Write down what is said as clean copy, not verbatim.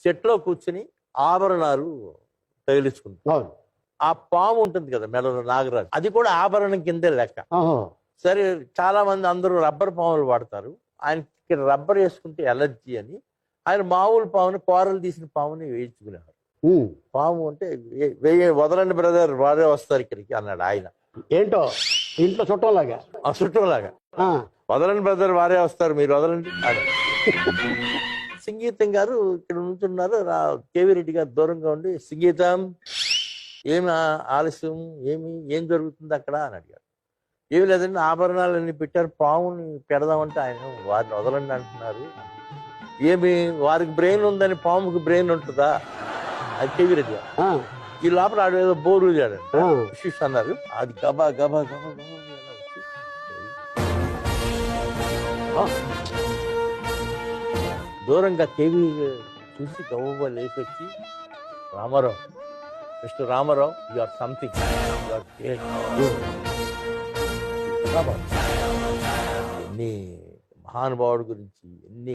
చెట్లో కూర్చుని ఆభరణాలు తగిలించుకుంటారు. ఆ పాము ఉంటుంది కదా మెడలో నాగరాజు, అది కూడా ఆభరణం కిందే లెక్క. సరే, చాలా మంది అందరూ రబ్బర్ పాములు వాడతారు. ఆయనకి రబ్బర్ వేసుకుంటే ఎలర్జీ అని ఆయన మామూలు పాముని, కూరలు తీసిన పాముని వేయించుకునేవారు. పాము అంటే వదలండి బ్రదర్, వారే వస్తారు ఇక్కడికి అన్నాడు ఆయన. ఏంటో ఇంట్లో చుట్టంలాగా, ఆ చుట్టంలాగా, వదలండి బ్రదర్, వారే వస్తారు, మీరు వదలండి అని. సంగీతం గారు ఇక్కడ ఉంటున్నారు, కేవీ రెడ్డి గారు దూరంగా ఉండి, సంగీతం ఏమి ఆలస్యం, ఏం జరుగుతుంది అక్కడ అని అడిగారు. ఏమి లేదండి, ఆభరణాలన్నీ పెట్టారు, పాముని పెడదామంటే ఆయన వారిని వదలండి అంటున్నారు. ఏమి వారికి బ్రెయిన్ ఉందని పాముకి బ్రెయిన్ ఉంటుందా? అది కేవీ రెడ్డి గారు. ఈ లోపల ఆడు ఏదో బోరు శిష్యు అన్నారు, అది గబా గబా గబా గబా వచ్చి దూరంగా కేవీ చూసి గబా లేచి వచ్చి, Ramarao, mister Ramarao, you are something, ఎన్ని మహానుభావుడి గురించి ఎన్ని